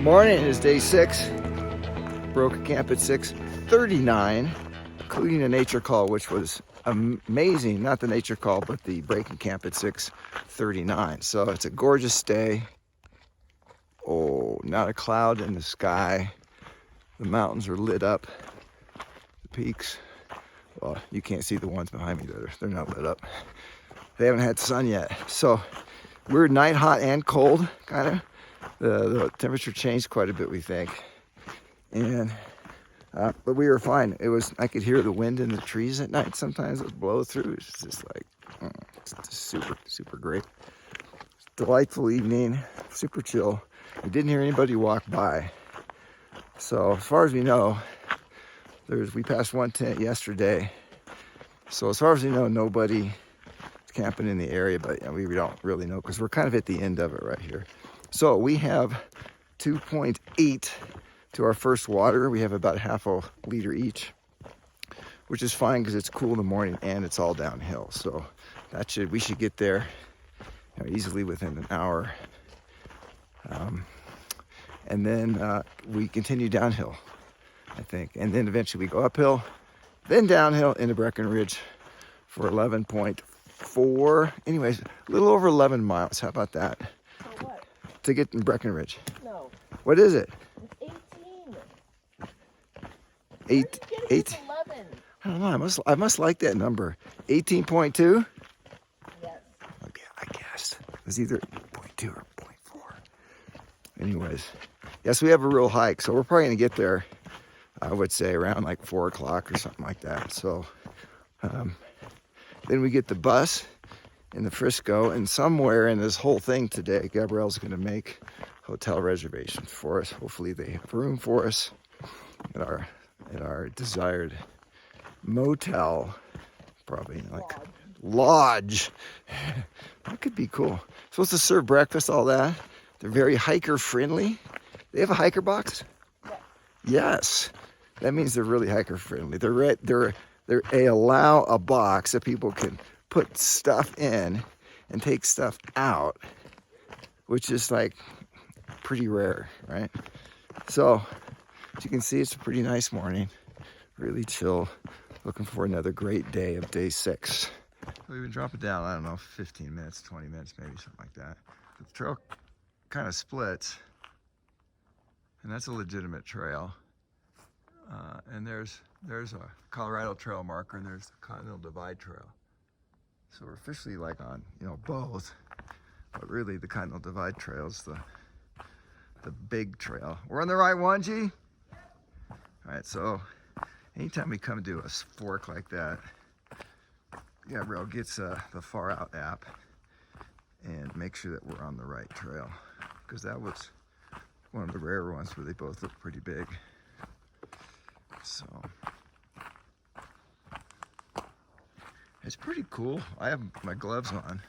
Morning, it is day 6. Broke a camp at 6:39, including a nature call, which was amazing. Not the nature call, but the breaking camp at 6:39. So it's a gorgeous day. Oh, not a cloud in the sky. The mountains are lit up. The peaks, well, you can't see the ones behind me. They're not lit up. They haven't had sun yet. So we're night hot and cold, kind of. The temperature changed quite a bit, we think. And but we were fine. I could hear the wind in the trees at night. Sometimes it would blow through. It's just like, it's just super great. Delightful evening, super chill. We didn't hear anybody walk by. So as far as we know, we passed one tent yesterday. So as far as we know, nobody is camping in the area, but we don't really know because we're kind of at the end of it right here. So we have 2.8 to our first water. We have about half a liter each, which is fine because it's cool in the morning and it's all downhill. So we should get there easily within an hour. And then we continue downhill, I think. And then eventually we go uphill, then downhill into Breckenridge for 11.4. Anyways, a little over 11 miles. How about that? For what? To get in Breckenridge. No. What is it? It's 18. 8. 11. I don't know. I must like that number. 18.2? Yes. Okay, I guessed. It was either 0.2 or 0.4. Anyways, yes, we have a real hike, so we're probably gonna get there, I would say around like 4 o'clock or something like that. So then we get the bus in the Frisco, and somewhere in this whole thing today, Gabrielle's gonna make hotel reservations for us. Hopefully they have room for us at our desired motel, probably like lodge. That could be cool. Supposed to serve breakfast, all that. They're very hiker friendly. They have a hiker box? Yes. That means they're really hiker friendly. They allow a box that people can put stuff in and take stuff out, which is like pretty rare, right? So as you can see, it's a pretty nice morning, really chill. Looking for another great day of day 6. We've been dropping down, I don't know, 15 minutes, 20 minutes, maybe something like that. The trail kind of splits, and that's a legitimate trail. And there's a Colorado Trail marker, and there's the Continental Divide Trail. So we're officially like on, both, but really the Continental Divide Trail is the big trail. We're on the right one, G? All right, so anytime we come to a fork like that, Gabrielle gets the Far Out app and make sure that we're on the right trail, because that was one of the rare ones where they both look pretty big. So it's pretty cool. I have my gloves on.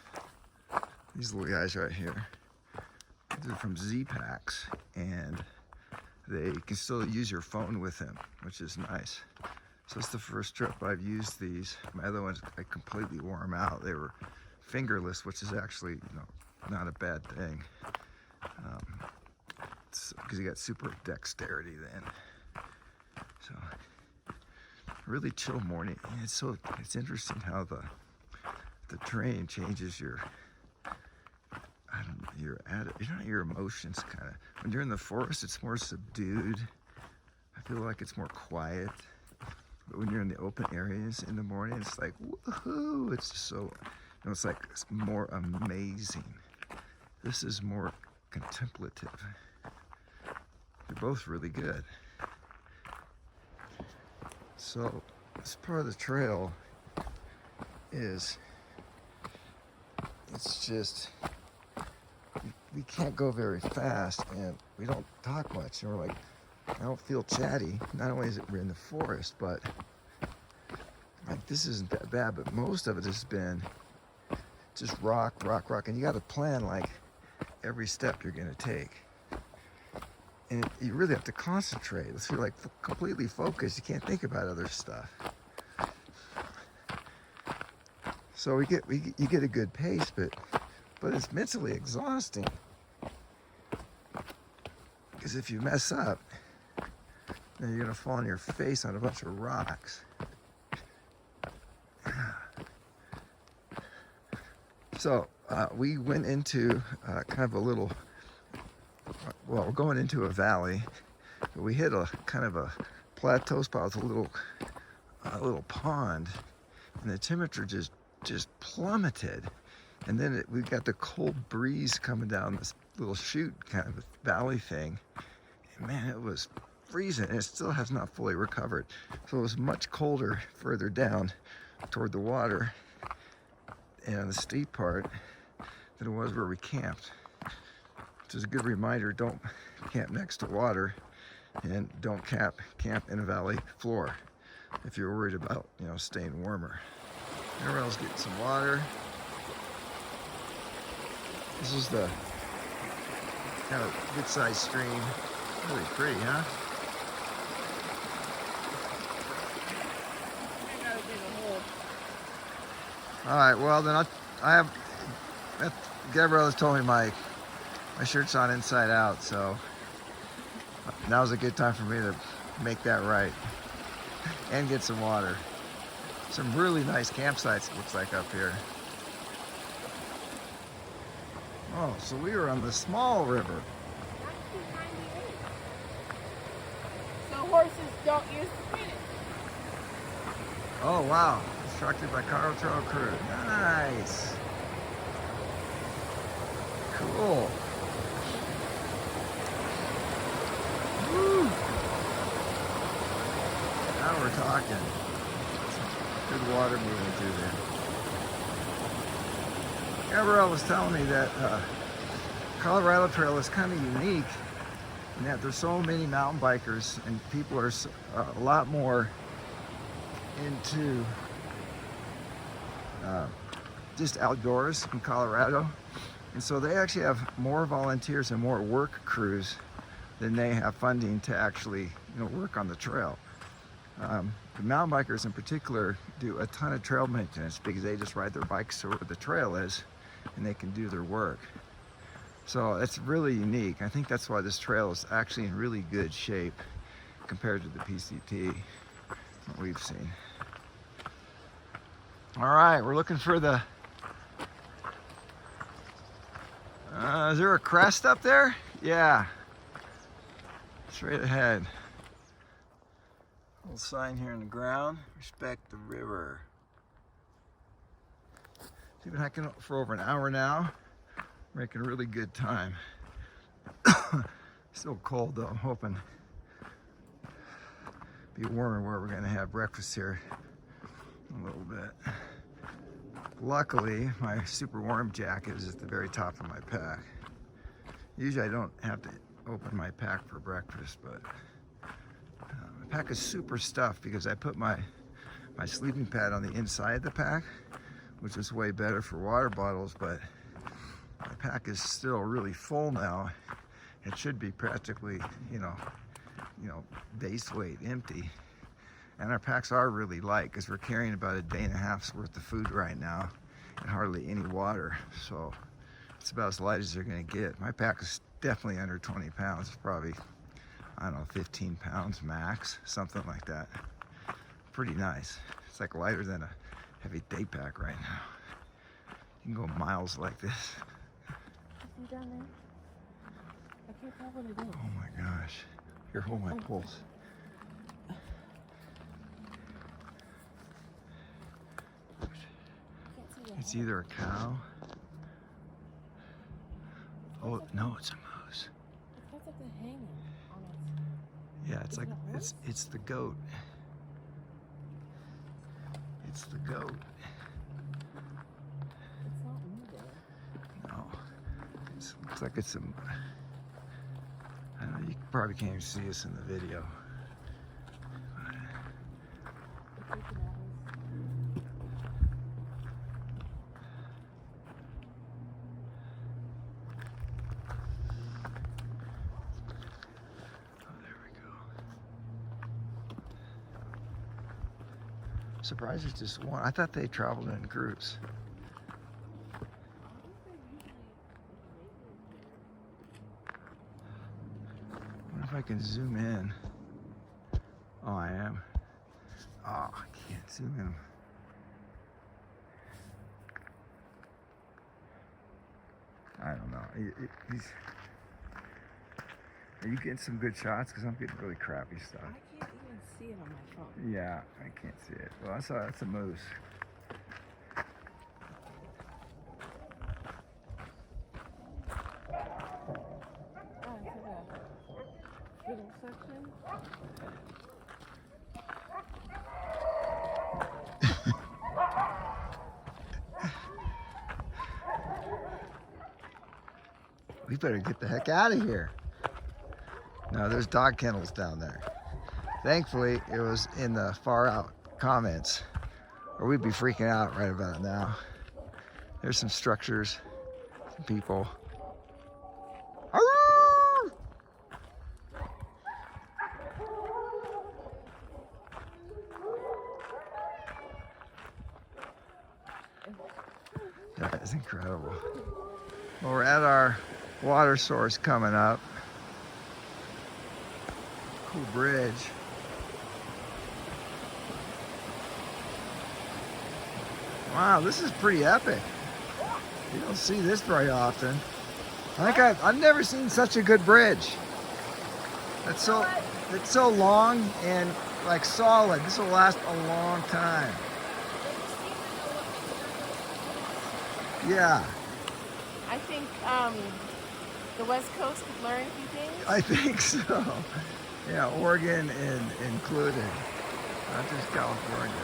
These little guys right here. They're from Z-Packs, and they can still use your phone with them, which is nice. So it's the first trip I've used these. My other ones, I completely wore them out. They were fingerless, which is actually, not a bad thing. Because you got super dexterity then. So really chill morning. It's interesting how the terrain changes your emotions kind of. When you're in the forest, it's more subdued. I feel like it's more quiet. But when you're in the open areas in the morning, it's like woohoo! It's just so, it's more amazing. This is more contemplative. They're both really good. So this part of the trail it's just, we can't go very fast, and we don't talk much, and we're like, I don't feel chatty. Not only is it we're in the forest, but like this isn't that bad, but most of it has been just rock, and you got to plan like every step you're gonna take. And you really have to concentrate. Let's feel like completely focused. You can't think about other stuff. So you get a good pace, but it's mentally exhausting. Because if you mess up, then you're gonna fall on your face on a bunch of rocks. So we went into kind of a little, well, we're going into a valley. We hit a kind of a plateau spot with a little pond, and the temperature just plummeted. And then we got the cold breeze coming down this little chute kind of valley thing. And man, it was freezing, and it still has not fully recovered. So it was much colder further down toward the water and on the steep part than it was where we camped. Which is a good reminder, don't camp next to water, and don't camp in a valley floor if you're worried about, you know, staying warmer. Gabrielle's getting some water. This is the kind of good-sized stream. Really pretty, huh? All right, well then Gabrielle has told me my shirt's on inside out, so now's a good time for me to make that right and get some water. Some really nice campsites, it looks like, up here. Oh, so we were on the small river. So horses don't use the finish. Oh wow, constructed by Carl Trail Crew. Nice. Cool. Woo. Now we're talking. Good water moving through there. Gabrielle was telling me that Colorado Trail is kind of unique in that there's so many mountain bikers, and people are a lot more into just outdoors in Colorado, and so they actually have more volunteers and more work crews than they have funding to actually, you know, work on the trail. The mountain bikers in particular do a ton of trail maintenance because they just ride their bikes to where the trail is and they can do their work. So it's really unique. I think that's why this trail is actually in really good shape compared to the PCT that we've seen. All right, we're looking for the, is there a crest up there? Yeah, straight ahead. Little sign here in the ground, respect the river. We've been hiking for over an hour now, making really good time. Still cold though, I'm hoping it'll be warmer where we're gonna have breakfast here in a little bit. Luckily, my super warm jacket is at the very top of my pack. Usually I don't have to open my pack for breakfast, but my pack is super stuffed because I put my sleeping pad on the inside of the pack, which is way better for water bottles, but my pack is still really full now. It should be practically, you know, base weight empty. And our packs are really light because we're carrying about a day and a half's worth of food right now and hardly any water. So it's about as light as they're gonna get. My pack is definitely under 20 pounds. It's probably, I don't know, 15 pounds max, something like that. Pretty nice. It's like lighter than a heavy day pack right now. You can go miles like this. You down there? I can't tell what it is. Oh my gosh. Here, hold my pulse. It's either a cow. Oh no, it's a moose. It looks like they're hanging on it. Yeah, it's like it's the goat. It's the goat. It's not moving. No, it looks like it's some. I don't know. You probably can't even see us in the video. They're creeping at us. Surprised it's just one. I thought they traveled in groups. I can zoom in. Oh, I am. Oh, I can't zoom in. I don't know. Are you getting some good shots? Because I'm getting really crappy stuff. I can't even see it on my phone. Yeah, I can't see it. Well, that's a moose. Oh, it's like a little section. We better get the heck out of here. No, there's dog kennels down there. Thankfully, it was in the far out comments, or we'd be freaking out right about now. There's some structures, some people. Arrgh! That is incredible. Well, we're at our water source coming up. Cool bridge. Wow, this is pretty epic. You don't see this very often. I think I've never seen such a good bridge. It's so long and like solid. This will last a long time. Yeah. I think the West Coast could learn a few things. I think so. Yeah, Oregon included, not just California.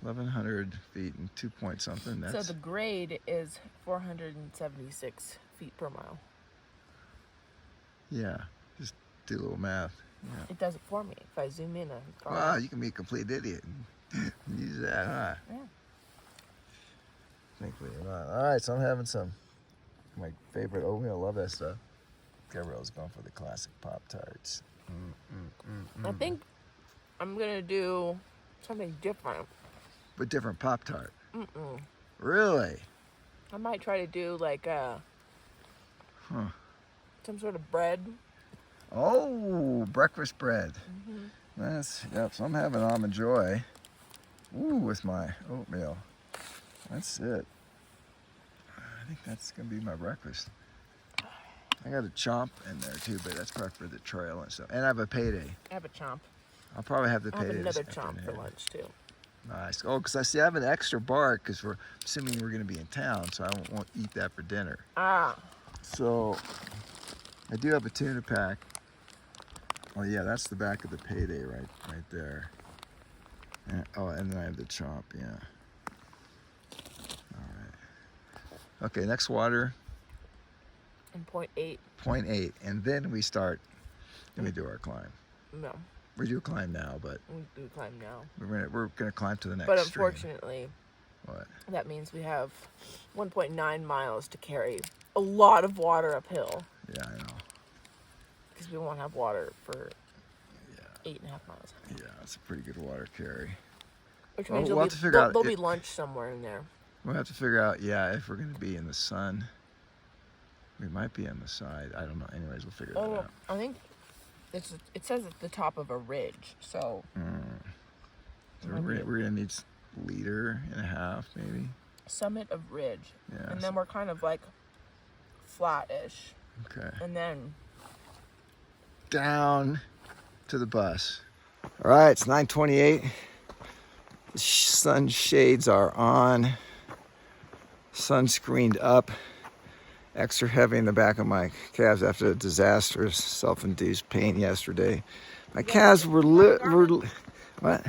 1,100 feet and 2 point something. So the grade is 476 feet per mile. Yeah, just do a little math. Yeah. It does it for me. If I zoom in, Wow, you can be a complete idiot and use that, huh? Yeah. Thankfully you're not. All right, so I'm having some my favorite oatmeal. I love that stuff. Gabrielle's going for the classic Pop-Tarts. I think I'm gonna do something different. But different Pop-Tart. Really? I might try to do like some sort of bread. Oh, breakfast bread. Yep, so I'm having Almond Joy. Ooh, with my oatmeal. That's it. I think that's gonna be my breakfast. I got a chomp in there too, but that's probably for the trail and stuff. And I have a payday. I have a chomp. I'll probably have the I have payday. another chomp for lunch too. Nice. Oh, because I have an extra bar because we're assuming we're going to be in town, so I won't eat that for dinner. Ah. So I do have a tuna pack. Oh yeah, that's the back of the payday right there. And, and then I have the chomp. Yeah. All right. Okay, next water. And 0.8. 0.8, and then we start. Then we do our climb. No. We do climb now, but We do climb now. we're gonna climb to the next. But stream. unfortunately, What? that mean we have 1.9 miles to carry a lot of water uphill. Yeah, I know. Because we won't have water for 8.5 miles. Yeah, it's a pretty good water carry. Which Well, means we'll have to figure out there'll be lunch somewhere in there. We'll have to figure out, if we're going to be in the sun. We might be on the side. I don't know. Anyways, we'll figure that out. I think it says at the top of a ridge, so. So we're going to need liter and a half, maybe. Summit of ridge. Yeah. And then we're kind of like flat-ish. Okay. And then down to the bus. All right, it's 9:28. The sun shades are on. Sunscreened up. Extra heavy in the back of my calves after a disastrous self-induced pain yesterday. My calves were what?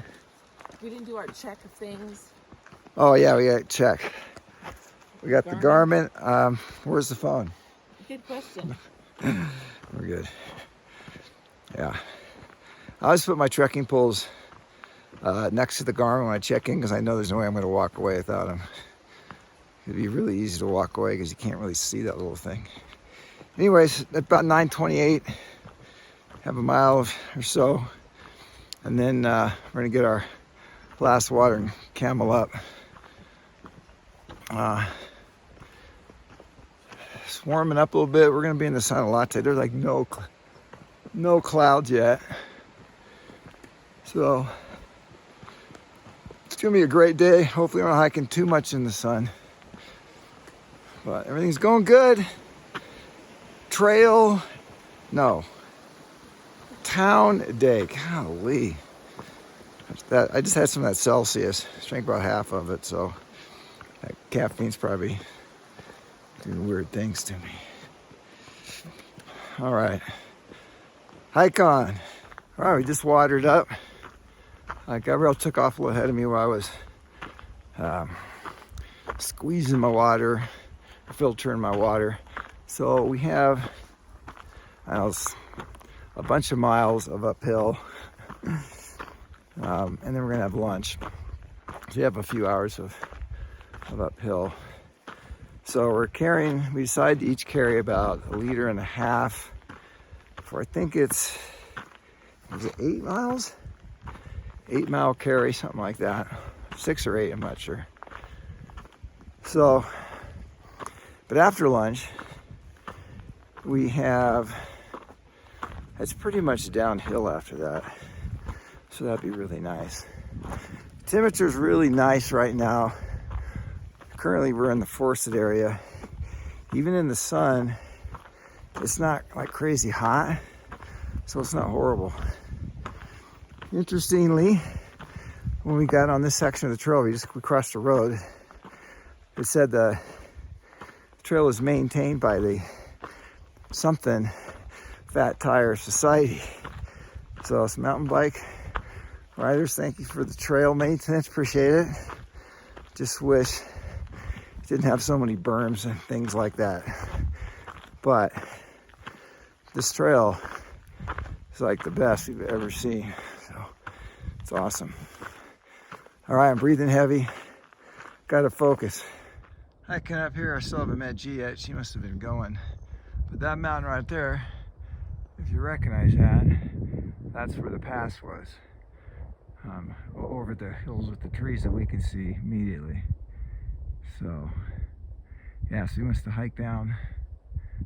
we didn't do our check of things. Oh yeah, we got check. We got the Garmin. Where's the phone? Good question. We're good. Yeah. I always put my trekking poles next to the Garmin when I check in because I know there's no way I'm going to walk away without them. It'd be really easy to walk away because you can't really see that little thing. Anyways, at about 9:28, have a mile or so, and then we're going to get our last water and camel up. It's warming up a little bit. We're gonna be in the sun a lot today. There's like no clouds yet. So it's gonna be a great day. Hopefully we're not hiking too much in the sun. But everything's going good. Trail, no. Town day, golly. I just had some of that Celsius. Drank about half of it, so that caffeine's probably doing weird things to me. All right, hike on. All right, we just watered up. Gabrielle took off a little ahead of me while I was squeezing my water, filtering my water. So we have, a bunch of miles of uphill, and then we're gonna have lunch. So we have a few hours of uphill. So we decided to each carry about 1.5 liters for, I think is it 8 miles? 8 mile carry, something like that. 6 or 8, I'm not sure. So, but after lunch, it's pretty much downhill after that. So that'd be really nice. Temperature's really nice right now. Currently we're in the forested area. Even in the sun, it's not like crazy hot, so it's not horrible. Interestingly, when we got on this section of the trail, we crossed the road. It said the trail is maintained by the something Fat Tire Society. So it's mountain bike riders, thank you for the trail maintenance, appreciate it. Just wish it didn't have so many berms and things like that. But this trail is like the best we've ever seen. So it's awesome. All right, I'm breathing heavy. Gotta focus. Hiking up here, I still haven't met G yet. She must have been going. But that mountain right there, if you recognize that, that's where the pass was. Over the hills with the trees that we can see immediately. So, yeah, so we must have hiked down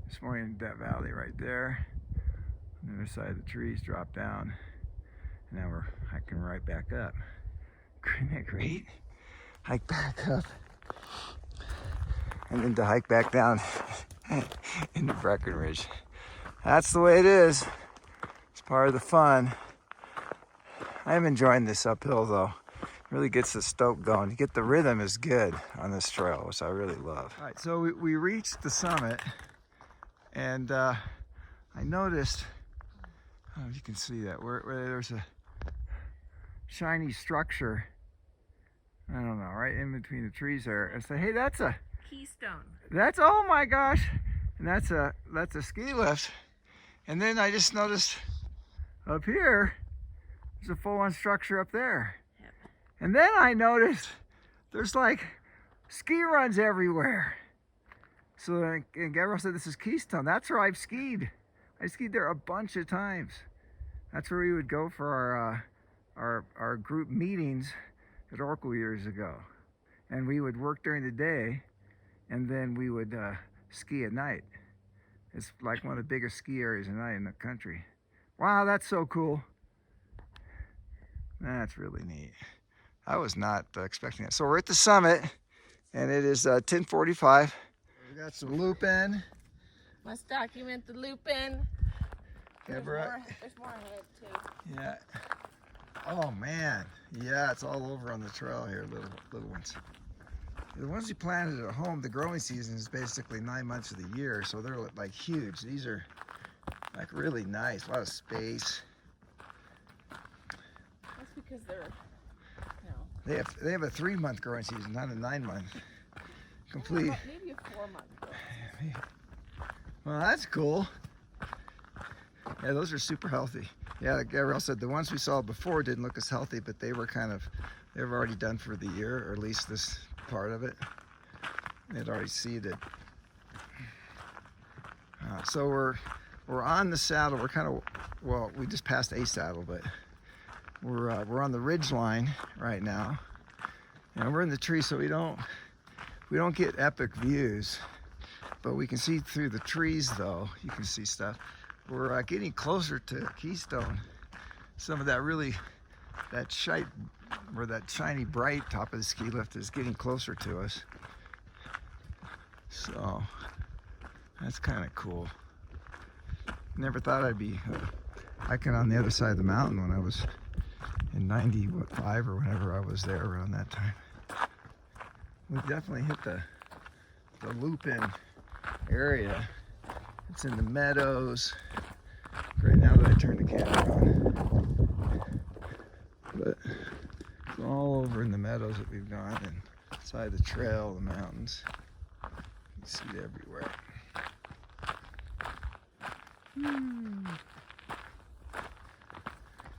this morning in that valley right there. On the other side of the trees, drop down, and now we're hiking right back up. Isn't that great? Hike back up, and then to hike back down into Breckenridge. That's the way it is. It's part of the fun. I am enjoying this uphill though. It really gets the stoke going. You get the rhythm is good on this trail, which I really love. All right, so we reached the summit, and I noticed, I don't know if you can see that, where there's a shiny structure, I don't know, right in between the trees there. I said, hey, that's a Keystone. That's, oh my gosh, and that's a ski lift. And then I just noticed up here, there's a full-on structure up there. Yep. And then I noticed there's like ski runs everywhere. So, and Gabrielle said this is Keystone. That's where I've skied. I skied there a bunch of times. That's where we would go for our group meetings at Oracle years ago. And we would work during the day, and then we would ski at night. It's like one of the biggest ski areas at night in the country. Wow, that's so cool. That's really neat. I was not expecting that. So we're at the summit, and it is 10:45. We got some loop-in. Must document the loop-in. There's more ahead too. Yeah. Oh man. Yeah, it's all over on the trail here, little ones. The ones you planted at home, the growing season is basically 9 months of the year, so they're like huge. These are like really nice, a lot of space. That's because they're, They have a 3-month growing season, not a 9-month. Complete. Maybe a 4-month. Well, that's cool. Yeah, those are super healthy. Yeah, like Gabrielle said, the ones we saw before didn't look as healthy, but they were already done for the year, or at least this part of it. They'd already seeded. So we're on the saddle. We're kind of, well, we just passed a saddle, but we're on the ridge line right now, and we're in the tree, so we don't get epic views, but we can see through the trees though. You can see stuff. We're getting closer to Keystone. Some of that that shiny bright top of the ski lift is getting closer to us. So that's kind of cool. Never thought I'd be hiking on the other side of the mountain when I was in 95 or whenever I was there around that time. We definitely hit the loop-in area. It's in the meadows. Right now that I turned the camera on. But it's all over in the meadows that we've gone and inside the trail, the mountains. You can see it everywhere.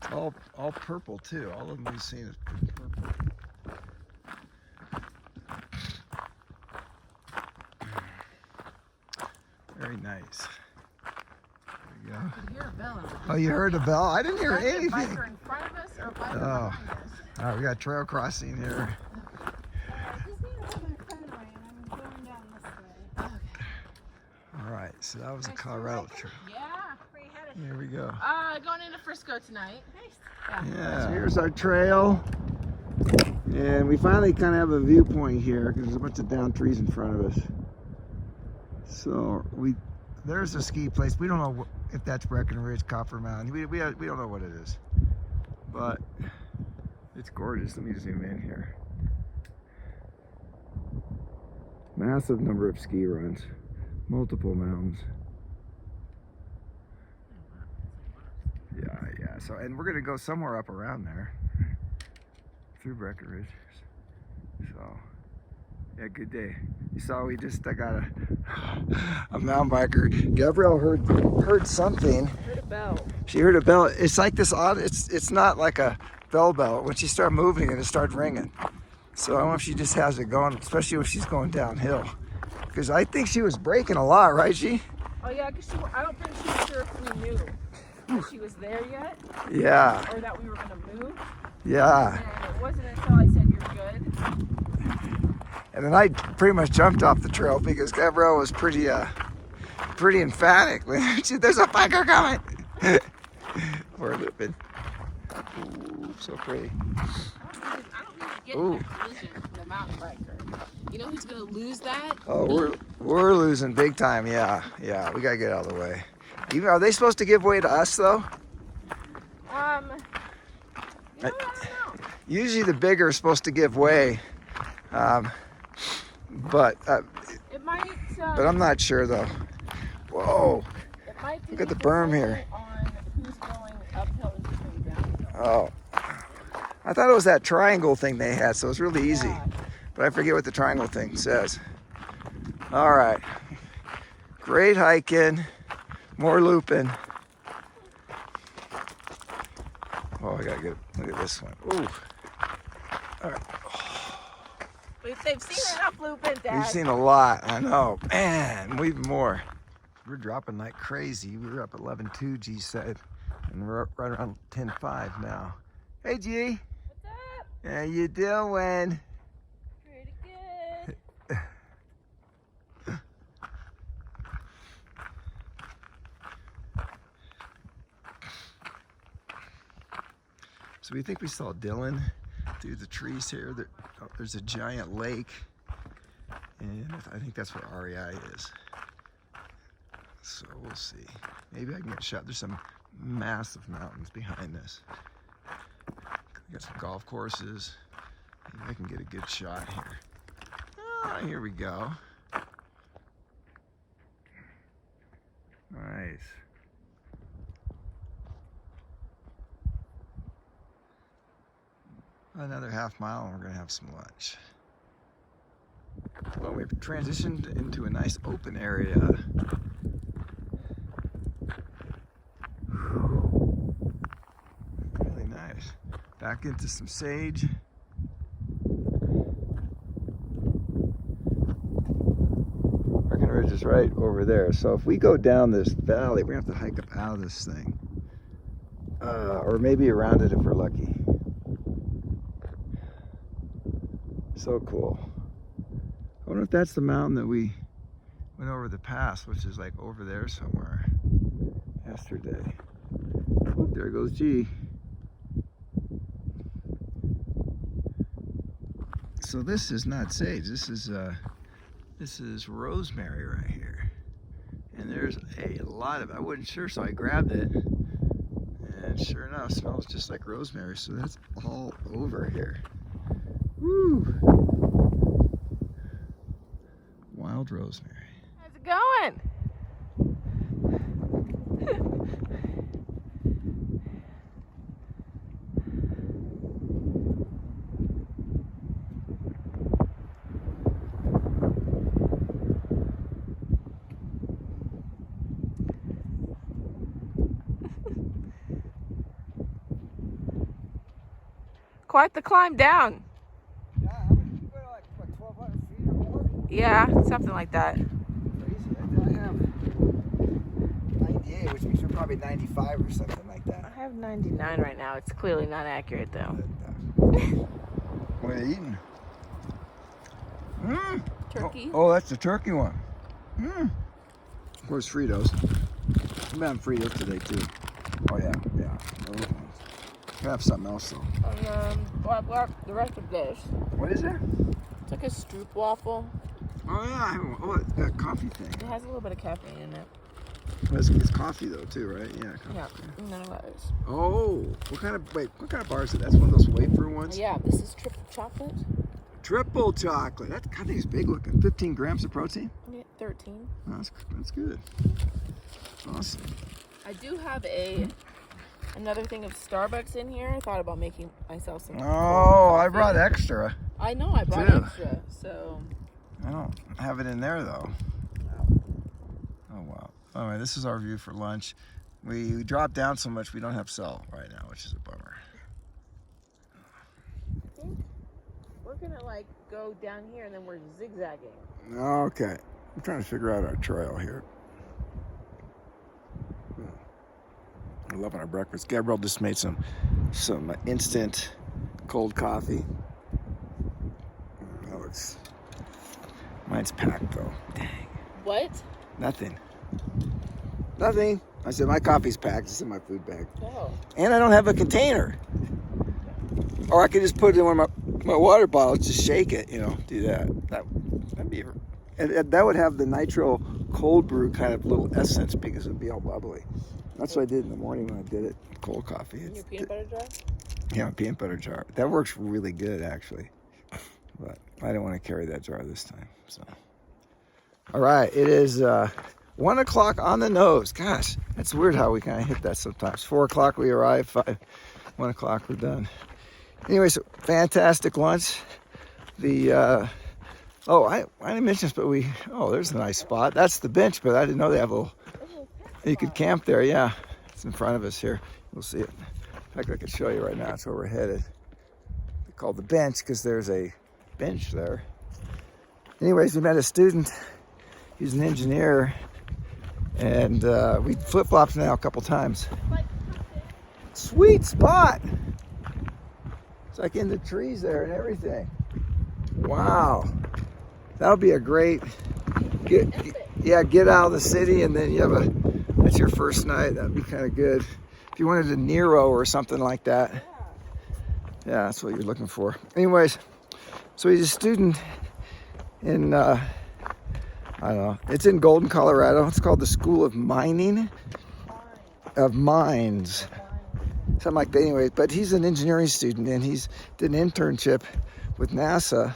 It's all purple too. All of them we've seen is purple. Very nice. There we go. I could hear a bell. Oh, you heard a bell? I didn't hear anything. Biker in front of us or biker behind us? All right, we got trail crossing here. All right, so that was a Colorado trail. Yeah, where you headed? Here we go. Going into Frisco tonight. Nice. Yeah, so here's our trail. And we finally kind of have a viewpoint here because there's a bunch of down trees in front of us. So there's a ski place. We don't know if that's Breckenridge, Copper Mountain. We don't know what it is, but it's gorgeous. Let me zoom in here. Massive number of ski runs, multiple mountains. Yeah. So, and we're gonna go somewhere up around there through Breckenridge. So. Yeah, good day. You saw we just got a mountain biker. Gabrielle heard something. Heard a bell. She heard a bell. It's like this odd. It's not like a bell. When she started moving it started ringing. So I don't know if she just has it going, especially if she's going downhill. Because I think she was braking a lot, right? Oh yeah, because I don't think she was sure if we knew that she was there yet. Yeah. Or that we were gonna move. Yeah. And it wasn't until I said you're good. And then I pretty much jumped off the trail because Gabrielle was pretty emphatic. There's a biker coming. We're looping. Ooh, so pretty. I don't need to get in a collision with a mountain biker. You know who's gonna lose that? Oh, we're losing big time. Yeah. We gotta get out of the way. Even are they supposed to give way to us though? I don't know. Usually the bigger is supposed to give way. But It might. But I'm not sure though. Whoa! It might be Look at the berm here. On who's going uphill and who's going downhill. Oh, I thought it was that triangle thing they had, so it's really easy. Yeah. But I forget what the triangle thing says. All right, great hiking, more looping. Oh, I gotta look at this one. Ooh. All right. They've seen enough looping, Dad. We've seen a lot, I know. Man, even more. We're dropping like crazy. We were up 11.2, G said, and we're up right around 10.5 now. Hey, G. What's up? How you doing? Pretty good. So we think we saw Dylan through the trees here. There's a giant lake, and I think that's where REI is. So we'll see. Maybe I can get a shot. There's some massive mountains behind this. We got some golf courses. Maybe I can get a good shot here. Oh, here we go. Nice. Another half mile and we're gonna have some lunch. Well, we've transitioned into a nice open area. Really nice. Back into some sage. Breckenridge is right over there. So if we go down this valley, we're gonna have to hike up out of this thing. Or maybe around it if we're lucky. So cool. I wonder if that's the mountain that we went over the pass, which is like over there somewhere yesterday. Oop, there goes G. So this is not sage. This is rosemary right here. And there's a lot of it. I wasn't sure, so I grabbed it. And sure enough, it smells just like rosemary. So that's all over here. Woo! Wild rosemary. How's it going? Quite the climb down. Yeah, how much you put, like, what, 1,200 feet or more? Yeah, something like that. Crazy. I have 98, which means we're probably 95 or something like that. I have 99 right now. It's clearly not accurate though. What are you eating? Mm. Turkey. Oh, that's the turkey one. Mm. Of course, Fritos. I'm having Fritos today too. Oh yeah, yeah. Can have something else though. The rest of this. What is it? It's like a stroop waffle. Oh yeah, oh, that coffee thing. It has a little bit of caffeine in it. It's coffee though too, right? Yeah, coffee. Yeah, none of others. Oh, what kind of bar is it? That's one of those wafer ones? Yeah, this is triple chocolate. Triple chocolate. That God, thing's big looking. 15 grams of protein. Yeah, 13. Oh, that's good. Awesome. I do have another thing of Starbucks in here. I thought about making myself some. Oh, I brought extra. I know I brought too. extra, so. I don't have it in there though. Oh wow. Anyway, this is our view for lunch. We dropped down so much we don't have cell right now, which is a bummer. I think we're gonna like go down here and then we're zigzagging. Okay. I'm trying to figure out our trail here. I'm loving our breakfast. Gabrielle just made some instant cold coffee. That looks. Mine's packed though. Dang. What? Nothing. I said my coffee's packed. It's in my food bag. Oh. And I don't have a container. Or I could just put it in one of my water bottles, just shake it, do that. That'd be, and that would have the nitro cold brew kind of little essence because it'd be all bubbly. That's what I did in the morning when I did it, cold coffee. In your peanut butter jar? Yeah, a peanut butter jar. That works really good actually. But I didn't want to carry that jar this time, so. All right, it is 1 o'clock on the nose. Gosh, that's weird how we kind of hit that sometimes. 4 o'clock we arrive, 1 o'clock we're done. Anyway, so fantastic lunch. I didn't mention this, but there's a nice spot. That's the bench, but I didn't know they have you could camp there, yeah. It's in front of us here. We'll see it. In fact, I could show you right now. It's where we're headed. They call the bench because there's a bench there. Anyways, we met a student. He's an engineer, and we flip-flopped now a couple times. Sweet spot. It's like in the trees there and everything. Wow. That would be a great, get out of the city and then that's your first night. That'd be kind of good. If you wanted a Nero or something like that. Yeah, that's what you're looking for. Anyways, so he's a student in, I don't know, it's in Golden, Colorado. It's called the School of Mines. Something like that anyway. But he's an engineering student and he's did an internship with NASA.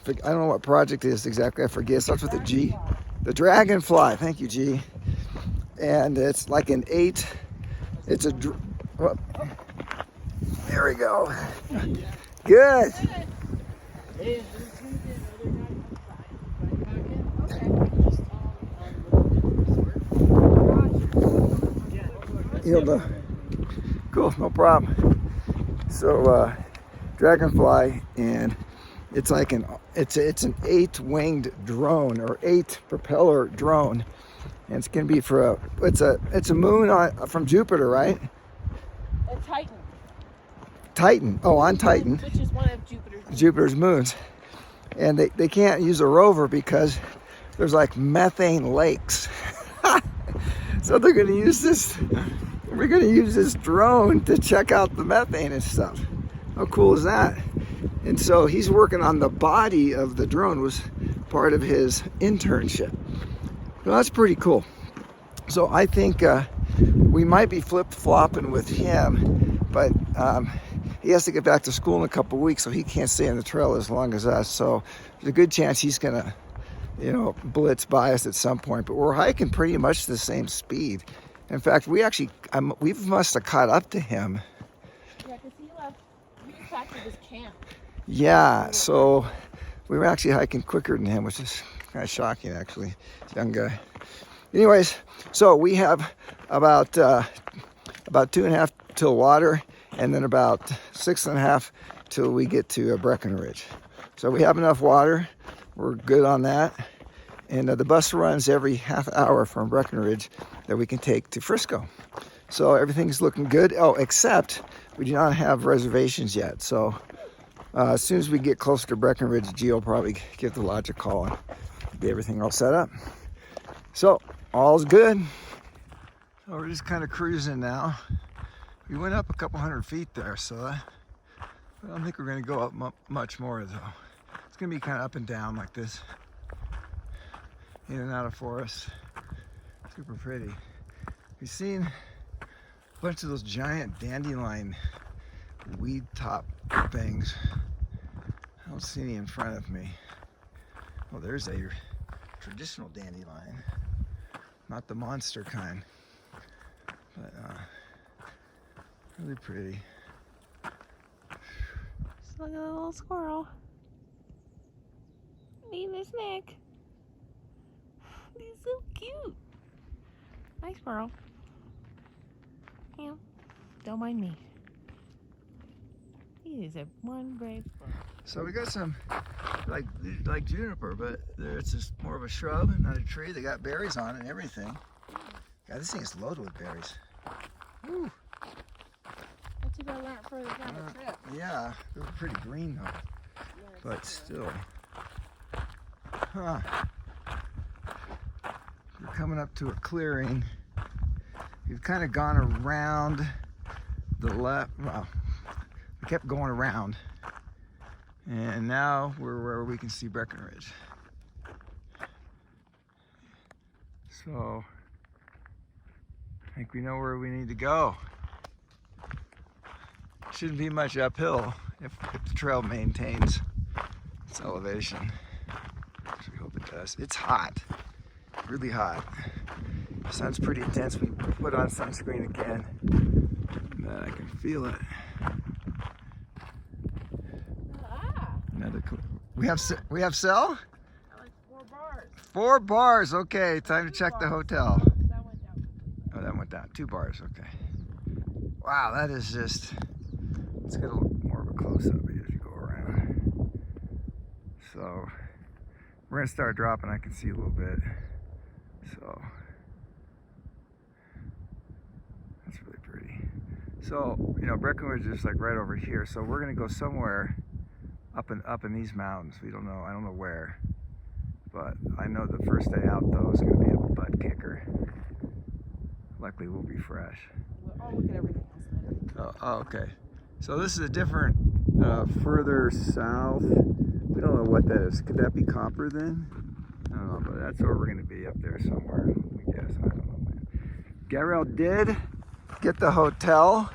I don't know what project it is exactly. I forget. It starts with a G. The Dragonfly. Thank you, G. And it's like there we go. Good. Cool, no problem. So, Dragonfly, and it's like an 8-winged drone or 8-propeller drone, and it's gonna be it's a moon from Jupiter, right? Titan. Titan. Oh, on Titan. Which is one of Jupiter's moons. And they can't use a rover because there's like methane lakes. So they're gonna use this, we're gonna use this drone to check out the methane and stuff. How cool is that? And so he's working on the body of the drone, was part of his internship. Well, that's pretty cool. So I think we might be flip-flopping with him, but he has to get back to school in a couple weeks, so he can't stay on the trail as long as us. So there's a good chance he's gonna, you know, blitz by us at some point. But we're hiking pretty much the same speed. In fact, we must have caught up to him. Yeah, because he left. We just back to his camp. Yeah, so we were actually hiking quicker than him, which is kind of shocking, actually. Young guy. Anyways, so we have about 2.5 till water, and then about 6.5 till we get to Breckenridge. So we have enough water. We're good on that. And the bus runs every half hour from Breckenridge that we can take to Frisco. So everything's looking good. Oh, except we do not have reservations yet. So as soon as we get closer to Breckenridge, Gio will probably give the lodge a call and get everything all set up. So all's good. So we're just kind of cruising now. We went up a couple hundred feet there, so I don't think we're going to go up much more though. It's going to be kind of up and down like this, in and out of forest. Super pretty. We've seen a bunch of those giant dandelion weed top things. I don't see any in front of me. Well, there's a traditional dandelion, not the monster kind, but really pretty. Just look at the little squirrel. Eating his neck. He's so cute. Hi, squirrel. Yeah. Don't mind me. He is a one brave squirrel. So we got some like juniper, but it's just more of a shrub, not a tree. They got berries on it and everything. God, this thing is loaded with berries. Woo. That's too bad we weren't further down the trip. Yeah, they were pretty green though, Yeah, but still. Huh. We're coming up to a clearing. We've kind of gone around the left. Well, we kept going around, and now we're where we can see Breckenridge. So I think we know where we need to go. Shouldn't be much uphill if the trail maintains its elevation. So we hope it does. It's hot, really hot. The sun's pretty intense. We put on sunscreen again. And I can feel it. Another we have cell? I like 4 bars. 4 bars. Okay, time to check the hotel. That went down. Oh, that went down. 2 bars. Okay. Wow, that is just. Let's get a little more of a close up as you go around. So we're gonna start dropping. I can see a little bit. So that's really pretty. So you know, Breckenridge is like right over here. So we're gonna go somewhere up in these mountains. We don't know. I don't know where, but I know the first day out though is gonna be a butt kicker. Luckily, we'll be fresh. I'll look at everything else later. Oh, okay. So this is a different, further south. We don't know what that is. Could that be copper then? I don't know, but that's where we're going to be, up there somewhere, I guess. I don't know, man. Gabrielle did get the hotel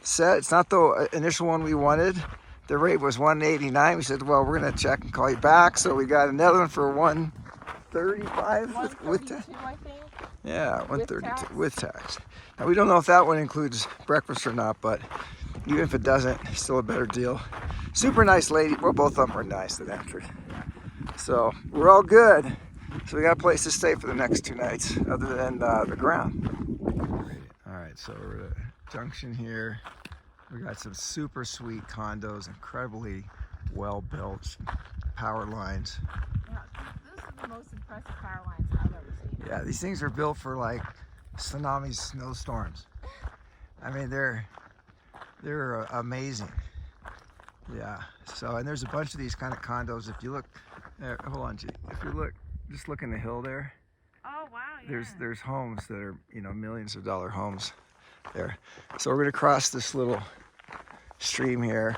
set. It's not the initial one we wanted. The rate was $189. We said, well, we're going to check and call you back. So we got another one for $135 with tax. I think. Yeah, $132 with tax. Now we don't know if that one includes breakfast or not, but even if it doesn't, it's still a better deal. Super nice lady. Well, both of them were nice that answered. So we're all good. So we got a place to stay for the next 2 nights, other than the ground. All right, so we're at a junction here. We got some super sweet condos, incredibly well built power lines. Yeah, this is the most impressive power lines I've ever seen. Yeah, these things are built for like tsunamis, snowstorms. I mean, they're amazing. Yeah. So, and there's a bunch of these kind of condos. If you look, hold on, G. If you look just looking the hill there. Oh wow! Yeah. There's homes that are, you know, millions of dollar homes there. So we're gonna cross this little stream here.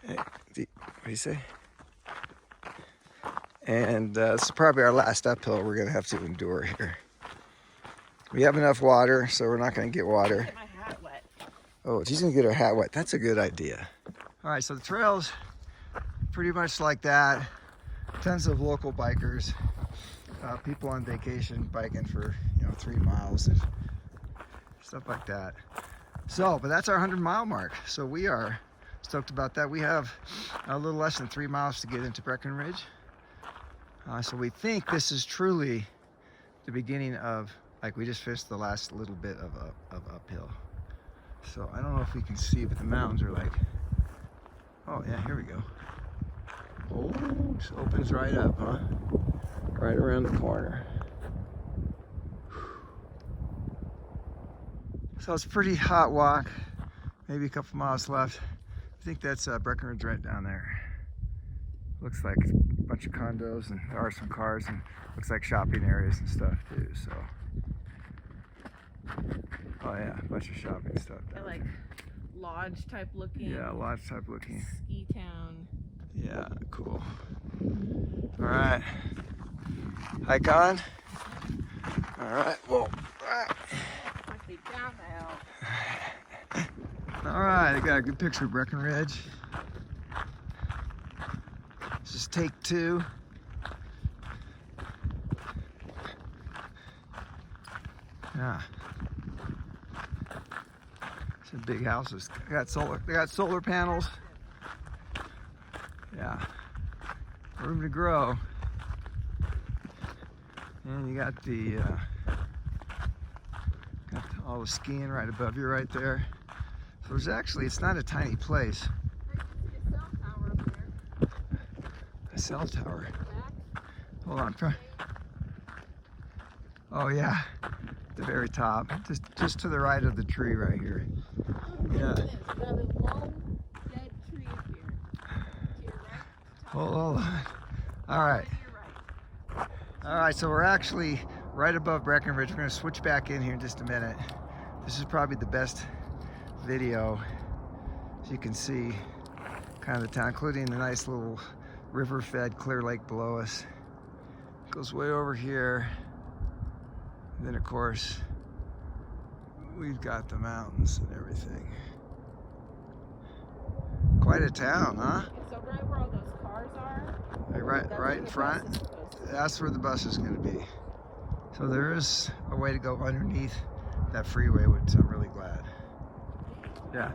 Hey, what do you say? And this is probably our last uphill we're gonna have to endure here. We have enough water, so we're not gonna get water. Get my hat wet. Oh, she's gonna get her hat wet. That's a good idea. All right, so the trail's pretty much like that. Tons of local bikers, people on vacation biking for, you know, 3 miles and stuff like that. So, but that's our 100-mile mark. So we are stoked about that. We have a little less than 3 miles to get into Breckenridge. So we think this is truly the beginning of, like, we just finished the last little bit of uphill. So I don't know if we can see, but the mountains are like, oh yeah, here we go. Oh, just opens right up, huh? Right around the corner. So it's a pretty hot walk, maybe a couple miles left. I think that's Breckenridge right down there. Looks like a bunch of condos, and there are some cars, and looks like shopping areas and stuff too, so. Oh yeah, a bunch of shopping stuff. I like lodge type looking. Yeah, lodge type looking. Ski town. Yeah, cool. All right, hike on. All right, whoa. Must be down now. All right, I got a good picture of Breckenridge. This is take 2. Yeah. Some big houses. They got solar panels. Yeah. Room to grow. And you got all the skiing right above you right there. So there's actually, it's not a tiny place. A cell tower. Hold on. Oh yeah. At the very top. Just to the right of the tree right here. Yeah. Hold on. All right. All right, so we're actually right above Breckenridge. We're gonna switch back in here in just a minute. This is probably the best video, as you can see, kind of the town, including the nice little river-fed clear lake below us. It goes way over here. And then of course, we've got the mountains and everything. Quite a town, huh? So right where all those cars are? Right in front? That's where the bus is going to be. So there is a way to go underneath that freeway, which I'm really glad. Yeah.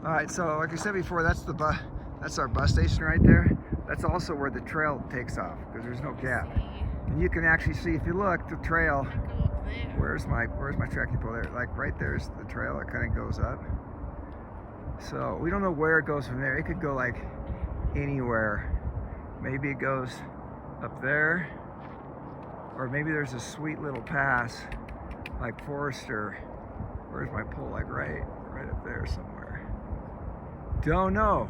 All right, so like I said before, that's our bus station right there. That's also where the trail takes off, because there's no gap. And you can actually see, if you look, the trail. Where's my trekking pole there? Like right there's the trail. It kind of goes up. So we don't know where it goes from there. It could go like anywhere. Maybe it goes up there, or maybe there's a sweet little pass like Forrester. Where's my pole? Like right up there somewhere. Don't know.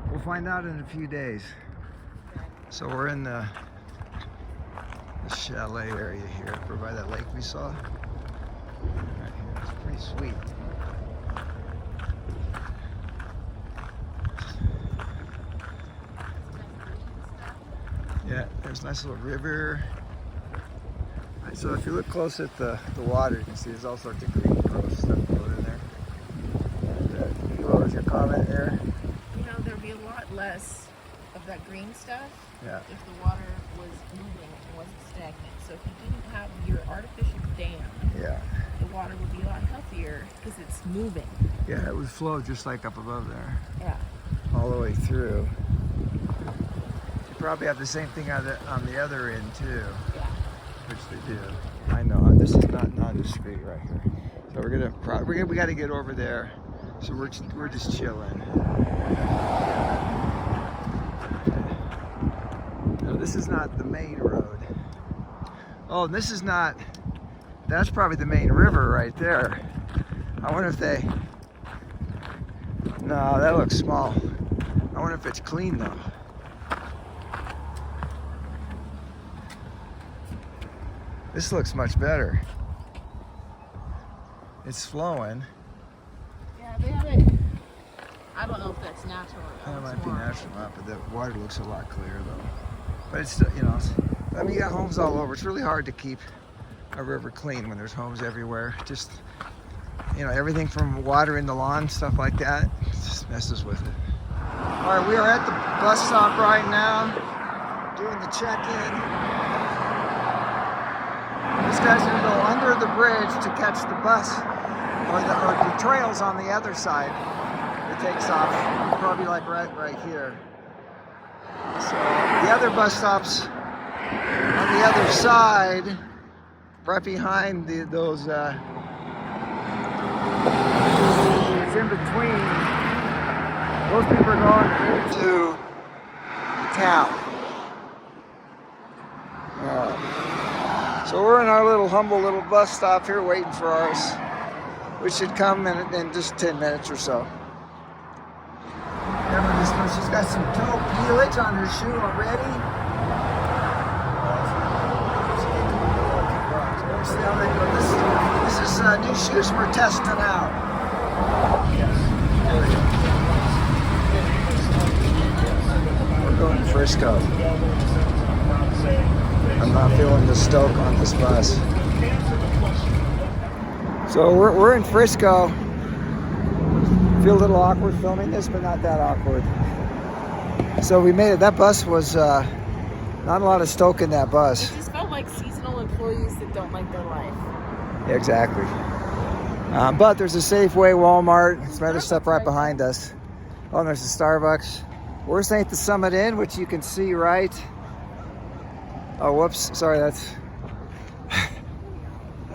We'll find out in a few days. So we're in the chalet area here, over by that lake we saw. Right here, it's pretty sweet. Yeah, there's a nice little river. Right, so if you look close at the water, you can see there's all sorts of green growth stuff floating there. And, what was your comment there? You know, there'd be a lot less of that green stuff Yeah. if the water was moving and wasn't stagnant. So if you didn't have your artificial dam, Yeah. the water would be a lot healthier because it's moving. Yeah, it would flow just like up above there, Yeah. all the way through. You probably have the same thing on the other end too, Yeah. which they do. I know, this is not nondescript right here. So we got to get over there. So we're just chilling. No, this is not the main road. Oh, this is not. That's probably the main river right there. I wonder if they. No, that looks small. I wonder if it's clean though. This looks much better. It's flowing. Yeah, they have it. I don't know if that's natural or That not. might be natural, but the water looks a lot clearer though. But it's still, you know, I mean, you got homes all over. It's really hard to keep a river clean when there's homes everywhere. Just, you know, everything from water in the lawn, stuff like that, it just messes with it. All right, we are at the bus stop right now, doing the check-in. This guy's gonna go under the bridge to catch the bus, or the trails on the other side. It takes off, probably like right here. So the other bus stops on the other side, right behind those. It's in between. Those people are going into town. So we're in our little humble little bus stop here, waiting for ours, which should come in just 10 minutes or so. She's got some toe peelage on her shoe already. See how they go. This is new shoes we're testing out. We're going to Frisco. I'm not feeling the stoke on this bus. So we're in Frisco. Feel a little awkward filming this, but not that awkward. So we made it. That bus was not a lot of stoke in that bus. It just felt like seasonal employees that don't like their life. Yeah, exactly. But there's a Safeway, Walmart, some other stuff right behind us. Oh, and there's a Starbucks. We're staying at the Summit Inn, which you can see right. Oh, whoops. Sorry, that's...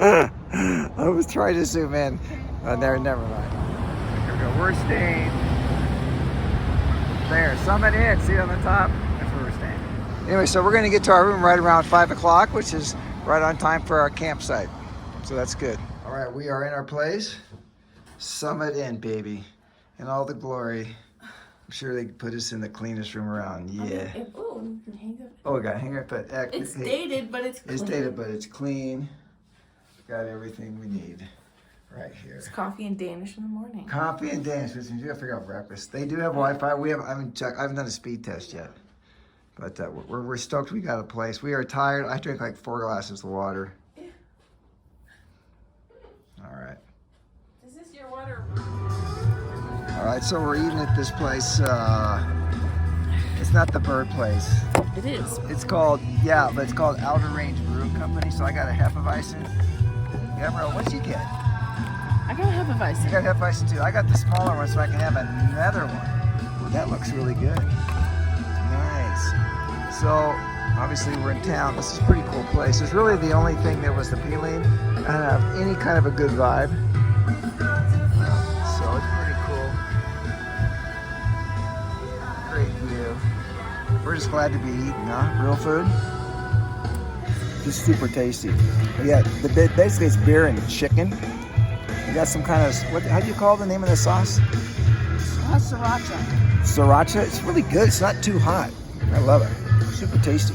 I was trying to zoom in. There, never mind. Here we go. We're staying there. Summit Inn. See it on the top? That's where we're staying. Anyway, so we're going to get to our room right around 5 o'clock, which is right on time for our campsite. So that's good. All right, we are in our place. Summit Inn, baby. In all the glory. I'm sure they put us in the cleanest room around. Yeah. Oh, we got a hanger, but it's dated, but it's clean. It's dated, but it's clean. Got everything we need right here. It's coffee and Danish in the morning. Coffee and Danish. You gotta figure out breakfast. They do have Wi-Fi. I haven't done a speed test yet, but we're stoked. We got a place. We are tired. I drank like 4 glasses of water. Yeah. All right. Is this your water? All right, so we're eating at this place. It's not the bird place. It is. It's called, yeah, but it's called Outer Range Brewing Company. So I got a Hefeweizen. Gabrielle, what'd you get? I got a Hefeweizen. You got a Hefeweizen too. I got the smaller one so I can have another one. Ooh, that looks really good. Nice. So obviously we're in town. This is a pretty cool place. It's really the only thing that was appealing. I don't have any kind of a good vibe. So it's pretty cool. Great view. We're just glad to be eating, huh? Real food. Just super tasty. But yeah, basically it's beer and chicken. You got some kind of, how do you call the name of the sauce? Sriracha. Sriracha. It's really good. It's not too hot. I love it. Super tasty.